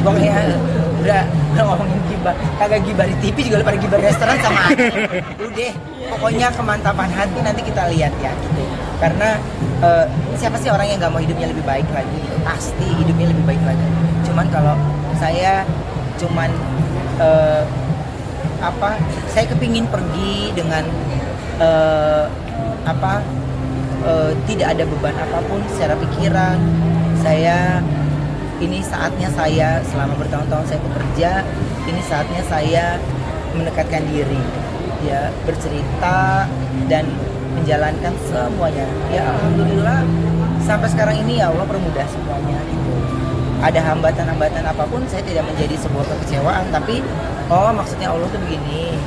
pokoknya udah ngomongin gibah, kagak gibah di TV juga lu pada gibah di restoran sama aja. Udah, pokoknya kemantapan hati nanti kita lihat ya gitu. Karena siapa sih orang yang nggak mau hidupnya lebih baik lagi gitu? Pasti hidupnya lebih baik lagi. Cuman kalau saya saya kepingin pergi dengan tidak ada beban apapun secara pikiran. Ini saatnya saya selama bertahun-tahun saya bekerja, ini saatnya saya mendekatkan diri, ya, bercerita dan menjalankan semuanya. Ya alhamdulillah sampai sekarang ini ya Allah permudah semuanya gitu. Ada hambatan-hambatan apapun saya tidak menjadi sebuah kekecewaan, tapi maksudnya Allah tuh begini.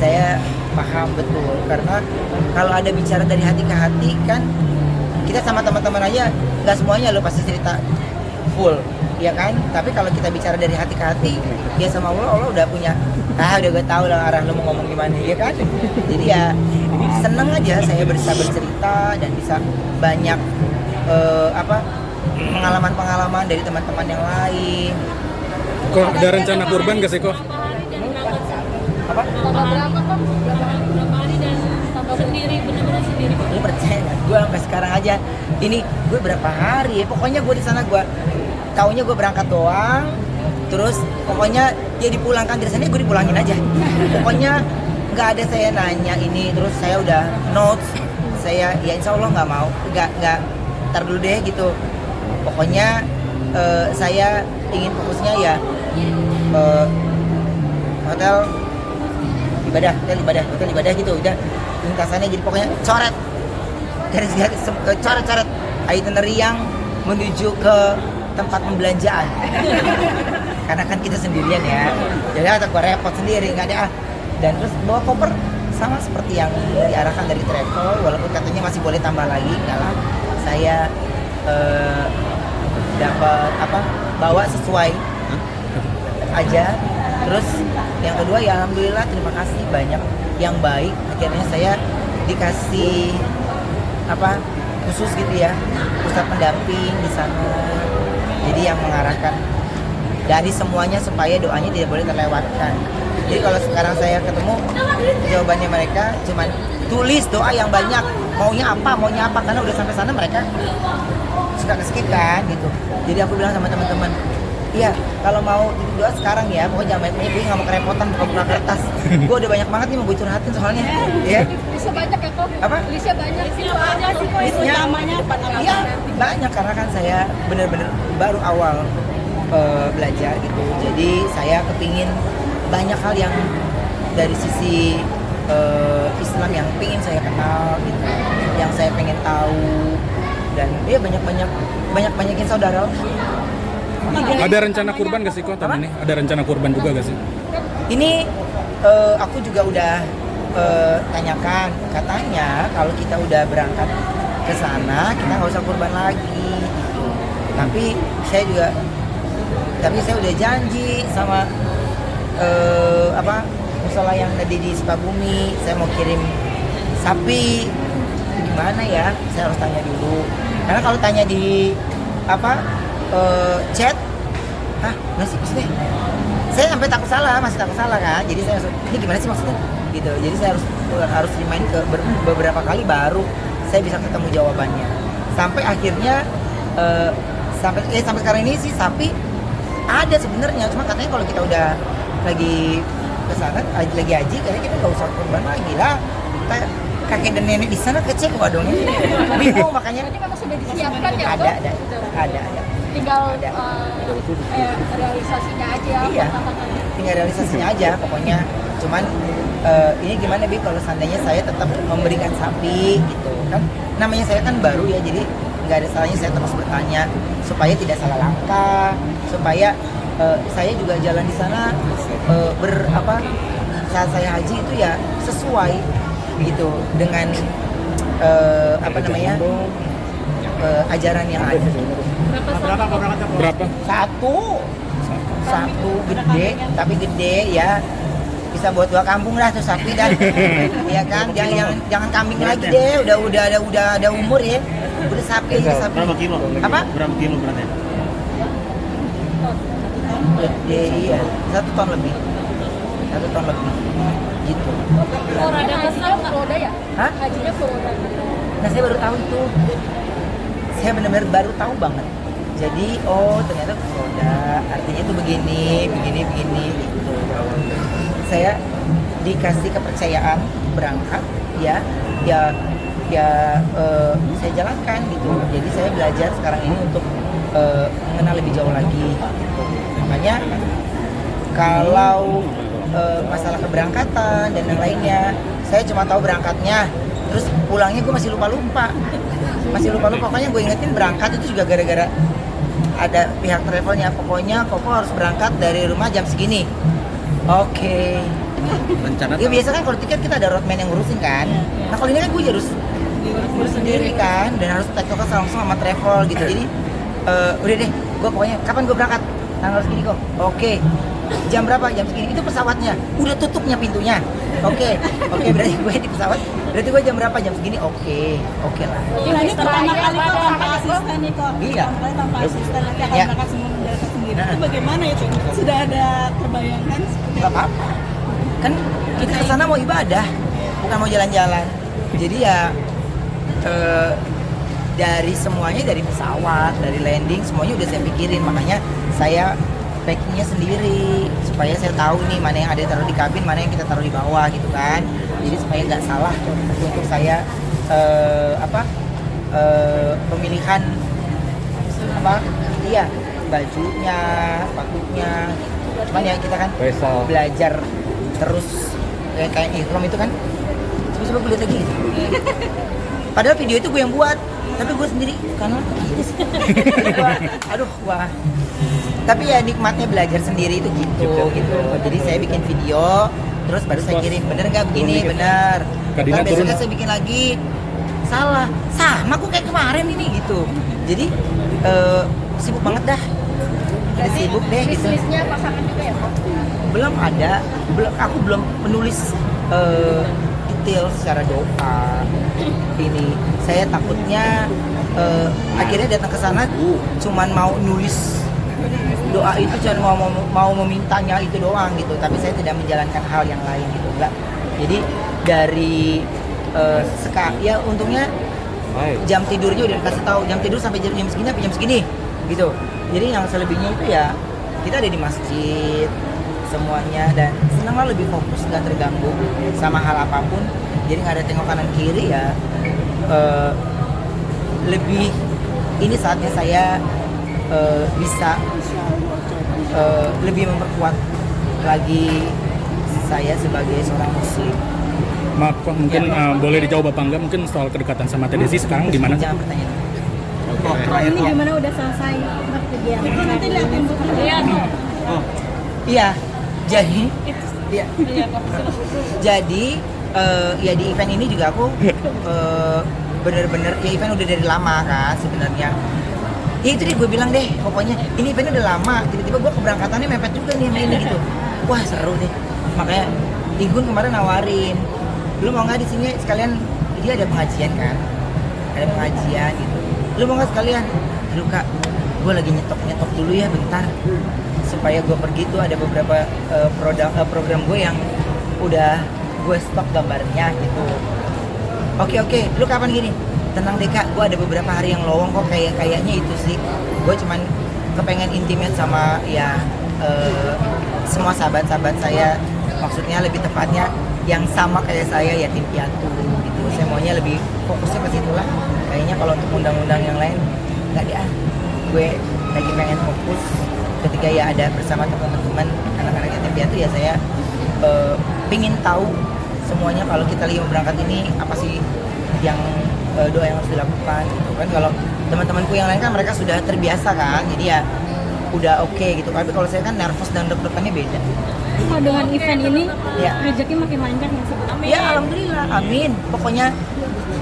Saya paham betul, karena kalau ada bicara dari hati ke hati kan kita sama teman-teman aja nggak semuanya lo pasti cerita full, ya kan? Tapi kalau kita bicara dari hati ke hati, ya sama Allah udah punya, udah gue tahu lah arah lo mau ngomong gimana, ya kan? Jadi ya seneng aja saya bisa bercerita dan bisa banyak pengalaman-pengalaman dari teman-teman yang lain. Kok ada rencana kurban gak sih kok? Apa? Tambah berapa kok? Berapa hari dan tambah sendiri, benar-benar sendiri. Lu percaya nggak? Gue sampai sekarang aja, ini gue berapa hari ya? Pokoknya gue di sana gue taunya gue berangkat doang, terus pokoknya dia dipulangkan dari sana, gue dipulangin aja. Pokoknya nggak ada saya nanya ini, terus saya udah notes, saya ya insya Allah nggak mau, nggak ntar dulu deh gitu. Pokoknya saya ingin fokusnya ya hotel ibadah gitu, udah lintasannya jadi pokoknya coret itinerary yang menuju ke tempat pembelanjaan. Karena kan kita sendirian ya, jadi atau gue repot sendiri nggak ada. Dan terus bawa koper sama seperti yang diarahkan dari travel, walaupun katanya masih boleh tambah lagi, enggak lah. Saya dapat bawa sesuai aja. Terus yang kedua ya alhamdulillah terima kasih banyak yang baik, akhirnya saya dikasih khusus gitu ya, pusat pendamping di sana, jadi yang mengarahkan dari semuanya supaya doanya tidak boleh terlewatkan. Jadi kalau sekarang saya ketemu jawabannya mereka cuman tulis doa yang banyak, maunya apa, karena udah sampai sana mereka suka skip kan gitu. Jadi aku bilang sama teman-teman, iya, kalau mau doa sekarang ya, pokoknya jangan banyak-banyak, gue gak mau kerepotan buka-buka kertas. Gue udah banyak banget nih mau gue curhatin soalnya. Iya. Listnya banyak ya kok? Apa? Listnya banyak. Listnya banyak sih kok. Listnya Namanya apa? Iya, banyak karena kan saya bener-bener baru awal belajar gitu. Jadi saya kepingin banyak hal yang dari sisi Islam yang pengen saya kenal gitu, yang saya pengen tahu, dan dia banyakin saudara lah. Ada rencana kurban gak sih kok tahun ini? Ada rencana kurban juga gak sih? Ini aku juga udah tanyakan, katanya kalau kita udah berangkat ke sana kita nggak usah kurban lagi gitu. Tapi saya udah janji sama musola yang tadi di Sukabumi, saya mau kirim sapi. Gimana ya? Saya harus tanya dulu. Karena kalau tanya di chat, nggak sih maksudnya? Saya sampai takut salah kan. Jadi saya ini gimana sih maksudnya? Gitu. Jadi saya harus remind ke beberapa kali baru saya bisa ketemu jawabannya. Sampai akhirnya sampai sekarang ini sih sapi ada sebenarnya, cuma katanya kalau kita udah lagi kesana lagi haji, kayaknya kita nggak usah kurban lagi lah. Kita kakek dan nenek di sana kecewa dong. Bingung makanya. Jadi memang sudah disiapkan ya? Ada. Tinggal realisasinya aja. Iya. Tinggal realisasinya aja pokoknya. Cuman ini gimana Bi kalau seandainya saya tetap memberikan sapi gitu kan? Namanya saya kan baru ya, jadi nggak ada salahnya saya terus bertanya supaya tidak salah langkah, supaya saya juga jalan di sana saat saya haji itu ya sesuai gitu dengan ajaran yang ada. Berapa? Satu gede, tapi gede ya bisa buat 2 kampung lah tuh sapi dah. Ya kan, jangan kambing lagi deh, udah ada umur ya. Udah sapi. Berapa kilo? Apa? Berapa kilo beratnya? gede, iya 1 tahun lebih gitu. Oh, rada kesal Roda ya? Hah? Hajinya ke Roda. Nah saya baru tahu itu, saya benar-benar baru tahu banget. Jadi oh ternyata roda artinya itu begini gitu. Saya dikasih kepercayaan berangkat ya saya jalankan gitu. Jadi saya belajar sekarang ini untuk mengenal lebih jauh lagi gitu. Makanya kalau masalah keberangkatan dan yang lainnya, saya cuma tahu berangkatnya, terus pulangnya gue masih lupa pokoknya gue ingetin berangkat itu juga gara-gara ada pihak travelnya, pokoknya Koko harus berangkat dari rumah jam segini. Oke. Rencana Ya biasa kan kalau tiket kita ada roadman yang ngurusin kan. Nah kalau ini kan gue harus ngurus sendiri kan, dan harus tektokan langsung sama travel gitu. Jadi udah deh, gue pokoknya kapan gue berangkat tanggal segini kok. Oke. Jam berapa? Jam segini. Itu pesawatnya udah tutupnya pintunya. Oke, berarti gue di pesawat. Berarti gue jam berapa? Jam segini. Oke lah. Ini pertama kali kok tanpa asisten nih kok. Iya. Tanpa asisten nanti akan Ya. berangkat semua mendarat sendiri. Nah. Itu bagaimana itu? Sudah ada terbayangkan? Nggak apa-apa. Kan kita ke sana mau ibadah, bukan mau jalan-jalan. Jadi ya dari semuanya, dari pesawat, dari landing, semuanya udah saya pikirin. Makanya saya packingnya sendiri supaya saya tahu nih mana yang ada taruh di kabin, mana yang kita taruh di bawah gitu kan. Jadi supaya nggak salah untuk saya pemilihan bajunya, sepatunya. Cuman ya kita kan belajar terus kayak ihram itu kan. Coba gue lihat lagi gitu. Padahal video itu gue yang buat, tapi gue sendiri karena wah. Tapi ya nikmatnya belajar sendiri itu gitu. Jadi saya bikin video, terus baru saya kirim, bener nggak begini, bener. Ntar besoknya saya bikin lagi, salah, sama aku kayak kemarin ini gitu. Jadi sibuk banget dah. Jadi sibuk deh gitu. Bisnisnya pasangan juga ya Kok? Belum ada, aku belum menulis detail secara doa. Ini saya takutnya akhirnya datang ke sana cuman mau nulis doa itu, cuma mau memintanya itu doang gitu, tapi saya tidak menjalankan hal yang lain gitu, enggak. Jadi dari ya untungnya jam tidurnya udah dikasih tahu, jam tidur sampai jam segini gitu. Jadi yang selebihnya itu ya kita ada di masjid semuanya, dan senang lah, lebih fokus, nggak terganggu sama hal apapun. Jadi nggak ada tengok kanan kiri ya. Lebih ini saatnya saya bisa lebih memperkuat lagi saya sebagai seorang muslim. Maaf kok, mungkin boleh dijawab apa enggak mungkin soal kedekatan sama Teh Desi sekarang gimana? Jangan pertanyaan. Ini gimana udah selesai kegiatan? Nanti liatin buku. Iya Kok. Iya, jadi jadi ya di event ini juga aku bener-bener ya event udah dari lama kan sebenarnya. Ya itu deh gue bilang deh, pokoknya ini event udah lama, tiba-tiba gue keberangkatannya mepet juga nih sama ini gitu. Wah seru deh, makanya Igun kemarin nawarin, lu mau nggak di sini sekalian, dia ada pengajian kan, ada pengajian gitu. Lu mau nggak sekalian? Aduh kak, gue lagi nyetok dulu ya bentar, supaya gue pergi tuh ada beberapa program gue yang udah gue stok gambarnya gitu. Oke, lu kapan gini? Tenang deh kak, gue ada beberapa hari yang lowong kok, kayaknya itu sih. Gue cuman kepengen intimate sama ya semua sahabat-sahabat saya, maksudnya lebih tepatnya yang sama kayak saya, yatim piatu gitu. Saya maunya lebih fokusnya ke situ lah. Kayaknya kalau untuk undang-undang yang lain nggak deh, gue lagi pengen fokus ketika ya ada bersama teman-teman anak-anak yatim piatu ya. Saya pingin tahu semuanya kalau kita lagi mau berangkat ini apa sih yang doa yang harus dilakukan gitu kan. Kalau teman-temanku yang lain kan mereka sudah terbiasa kan, jadi ya udah oke gitu. Tapi kalau saya kan nervous dan deg-degannya beda. Nah, dengan event ini Ya. rezeki makin lancar nggak sih? Ya alhamdulillah, amin. Pokoknya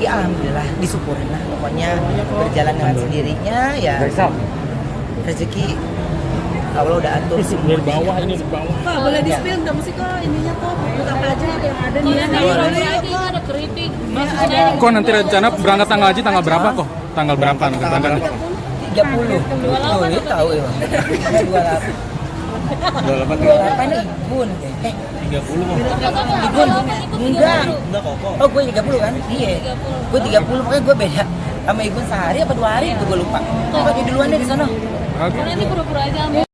ya alhamdulillah, disyukurin lah. Pokoknya berjalan dengan sendirinya ya. Rezeki Allah udah atur semua. Di bawah ini di bawah. Kak, boleh di spill nggak sih kok ininya kok? Apa aja yang ada nih? Iya, Yang tadi ada Roda nih. aja itu ada keripik. Kok nanti rencana berangkat tanggal haji tanggal berapa kok? Tanggal berapa nanti berangkat? 30. Tuh, tahu ya. 28. 28 Igun. 30 mau. Igun. Enggak. Oh, gue 30 kan? Iya. Gue 30, pokoknya gue beda sama Igun sehari apa 2 hari itu gue lupa. Kok bagi duluan deh di sana. Oke. Nanti pura-pura aja.